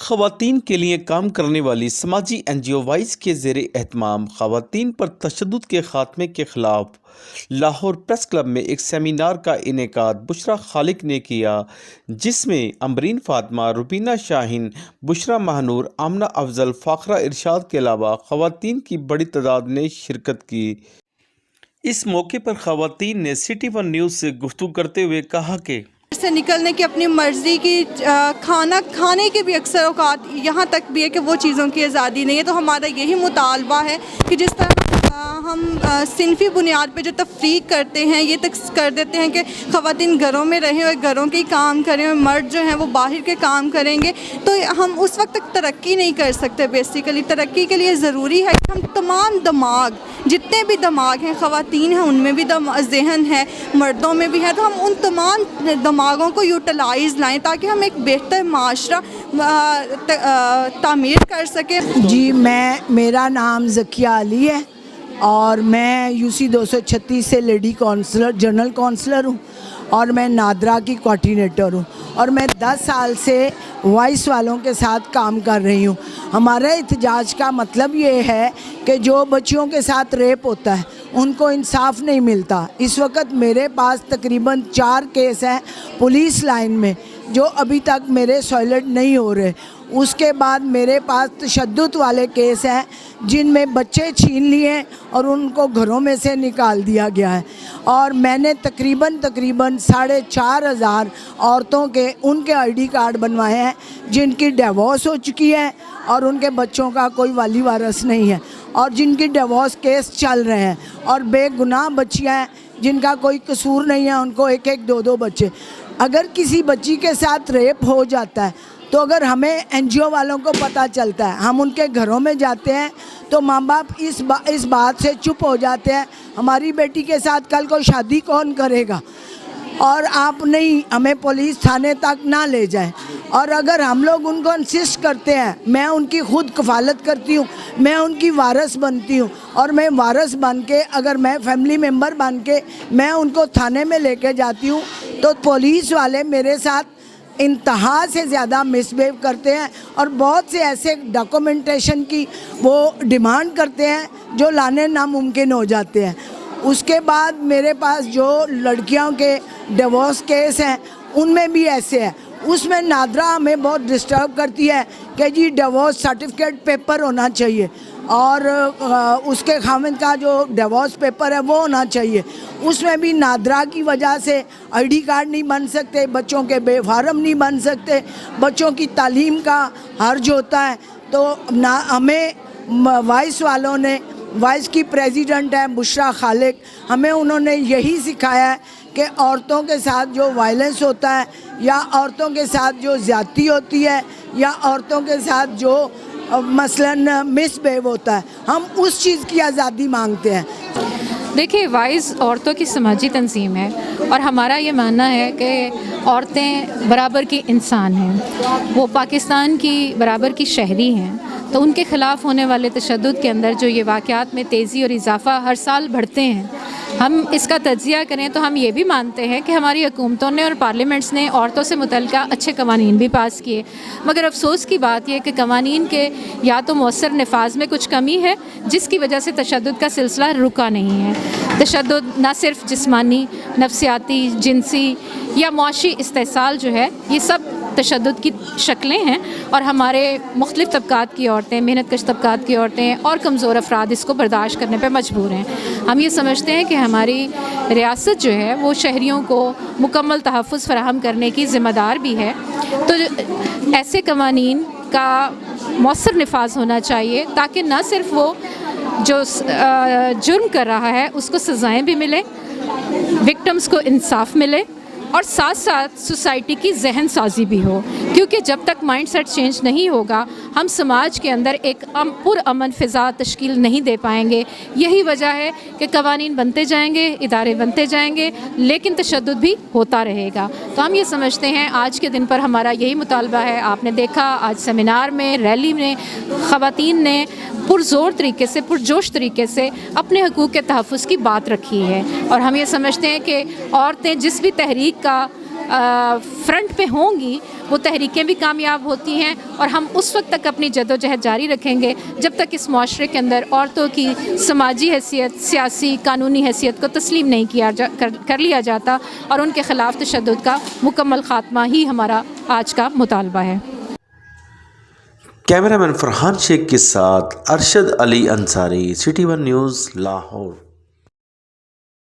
خواتین کے لیے کام کرنے والی سماجی NGO وائس کے زیر اہتمام خواتین پر تشدد کے خاتمے کے خلاف لاہور پریس کلب میں ایک سیمینار کا انعقاد بشرا خالق نے کیا، جس میں امبرین فاطمہ، روبینہ شاہین، بشرا مہنور، آمنہ افضل، فاخرہ ارشاد کے علاوہ خواتین کی بڑی تعداد نے شرکت کی۔ اس موقع پر خواتین نے سٹی ون نیوز سے گفتگو کرتے ہوئے کہا کہ سے نکلنے کی اپنی مرضی کی کھانا کھانے کے بھی اکثر اوقات یہاں تک بھی ہے کہ وہ چیزوں کی آزادی نہیں ہے۔ تو ہمارا یہی مطالبہ ہے کہ جس طرح ہم صنفی بنیاد پہ جو تفریق کرتے ہیں، یہ تک کر دیتے ہیں کہ خواتین گھروں میں رہیں اور گھروں کے کام کریں اور مرد جو ہیں وہ باہر کے کام کریں گے، تو ہم اس وقت تک ترقی نہیں کر سکتے۔ بیسیکلی ترقی کے لیے ضروری ہے کہ ہم تمام دماغ، جتنے بھی دماغ ہیں، خواتین ہیں ان میں بھی ذہن ہے، مردوں میں بھی ہے، تو ہم ان تمام دماغوں کو یوٹیلائز لائیں تاکہ ہم ایک بہتر معاشرہ تعمیر کر سکیں۔ جی، میرا نام ذکیہ علی ہے اور میں UC 236 سے لیڈی کونسلر، جنرل کونسلر ہوں اور میں نادرا کی کوارڈینیٹر ہوں اور میں 10 سال سے وائس والوں کے ساتھ کام کر رہی ہوں۔ ہمارا احتجاج کا مطلب یہ ہے کہ جو بچیوں کے ساتھ ریپ ہوتا ہے ان کو انصاف نہیں ملتا۔ اس وقت میرے پاس تقریباً 4 کیس ہیں پولیس لائن میں جو ابھی تک میرے سوائلٹ نہیں ہو رہے۔ اس کے بعد میرے پاس تشدد والے کیس ہیں جن میں بچے چھین لیے اور ان کو گھروں میں سے نکال دیا گیا ہے، اور میں نے تقریباً 4,500 عورتوں کے ان کے ID کارڈ بنوائے ہیں جن کی ڈیورس ہو چکی ہے اور ان کے بچوں کا کوئی والی وارث نہیں ہے، اور جن کی ڈیورس کیس چل رہے ہیں، اور بے گناہ بچیاں ہیں جن کا کوئی قصور نہیں ہے، ان کو 1-1 2-2 بچے۔ اگر کسی بچی کے ساتھ ریپ ہو جاتا ہے تو اگر ہمیں NGO والوں کو پتہ چلتا ہے، ہم ان کے گھروں میں جاتے ہیں تو ماں باپ اس بات سے چپ ہو جاتے ہیں، ہماری بیٹی کے ساتھ کل کو شادی کون کرے گا، اور آپ نہیں ہمیں پولیس تھانے تک نہ لے جائیں۔ اور اگر ہم لوگ ان کو انسسٹ کرتے ہیں، میں ان کی خود کفالت کرتی ہوں، میں ان کی وارث بنتی ہوں، اور میں وارث بن کے اگر میں فیملی ممبر بن کے میں ان کو تھانے میں لے کے جاتی ہوں تو پولیس والے میرے ساتھ انتہا سے زیادہ مس بیہیو کرتے ہیں اور بہت سے ایسے ڈاکومنٹیشن کی وہ ڈیمانڈ کرتے ہیں جو لانے ناممکن ہو جاتے ہیں۔ اس کے بعد میرے پاس جو لڑکیوں کے ڈیورس کیس ہیں ان میں بھی ایسے ہیں۔ اس میں نادرا ہمیں بہت ڈسٹرب کرتی ہے کہ جی ڈیورس سرٹیفکیٹ پیپر ہونا چاہیے اور اس کے خاوند کا جو ڈیورس پیپر ہے وہ ہونا چاہیے۔ اس میں بھی نادرا کی وجہ سے ID کارڈ نہیں بن سکتے، بچوں کے بے فارم نہیں بن سکتے، بچوں کی تعلیم کا حرج ہوتا ہے۔ تو ہمیں وائس والوں نے، وائس کی پریزیڈنٹ ہے بشرا خالق، ہمیں انہوں نے یہی سکھایا ہے کہ عورتوں کے ساتھ جو وائلنس ہوتا ہے یا عورتوں کے ساتھ جو زیادتی ہوتی ہے یا عورتوں کے ساتھ جو مثلاً مس بیہیو ہوتا ہے، ہم اس چیز کی آزادی مانگتے ہیں۔ دیکھیے، وائز عورتوں کی سماجی تنظیم ہے اور ہمارا یہ ماننا ہے کہ عورتیں برابر کی انسان ہیں، وہ پاکستان کی برابر کی شہری ہیں، تو ان کے خلاف ہونے والے تشدد کے اندر جو یہ واقعات میں تیزی اور اضافہ ہر سال بڑھتے ہیں، ہم اس کا تجزیہ کریں تو ہم یہ بھی مانتے ہیں کہ ہماری حکومتوں نے اور پارلیمنٹس نے عورتوں سے متعلقہ اچھے قوانین بھی پاس کیے، مگر افسوس کی بات یہ کہ قوانین کے یا تو مؤثر نفاذ میں کچھ کمی ہے جس کی وجہ سے تشدد کا سلسلہ رکا نہیں ہے۔ تشدد نہ صرف جسمانی، نفسیاتی، جنسی یا معاشی استحصال جو ہے، یہ سب تشدد کی شکلیں ہیں، اور ہمارے مختلف طبقات کی عورتیں، محنت کش طبقات کی عورتیں اور کمزور افراد اس کو برداشت کرنے پہ مجبور ہیں۔ ہم یہ سمجھتے ہیں کہ ہماری ریاست جو ہے وہ شہریوں کو مکمل تحفظ فراہم کرنے کی ذمہ دار بھی ہے، تو ایسے قوانین کا مؤثر نفاذ ہونا چاہیے تاکہ نہ صرف وہ جو جرم کر رہا ہے اس کو سزائیں بھی ملیں، وکٹمز کو انصاف ملے، اور ساتھ ساتھ سوسائٹی کی ذہن سازی بھی ہو، کیونکہ جب تک مائنڈ سیٹ چینج نہیں ہوگا ہم سماج کے اندر ایک پرامن فضا تشکیل نہیں دے پائیں گے۔ یہی وجہ ہے کہ قوانین بنتے جائیں گے، ادارے بنتے جائیں گے، لیکن تشدد بھی ہوتا رہے گا۔ تو ہم یہ سمجھتے ہیں آج کے دن پر ہمارا یہی مطالبہ ہے۔ آپ نے دیکھا آج سیمینار میں، ریلی میں خواتین نے پرزور طریقے سے، پرجوش طریقے سے اپنے حقوق کے تحفظ کی بات رکھی ہے، اور ہم یہ سمجھتے ہیں کہ عورتیں جس بھی تحریک کا فرنٹ پہ ہوں گی وہ تحریکیں بھی کامیاب ہوتی ہیں، اور ہم اس وقت تک اپنی جدوجہد جاری رکھیں گے جب تک اس معاشرے کے اندر عورتوں کی سماجی حیثیت، سیاسی، قانونی حیثیت کو تسلیم نہیں کر لیا جاتا، اور ان کے خلاف تشدد کا مکمل خاتمہ ہی ہمارا آج کا مطالبہ ہے۔ کیمرہ مین فرحان شیخ کے ساتھ Arshad Ali Ansari, City One News, Lahore.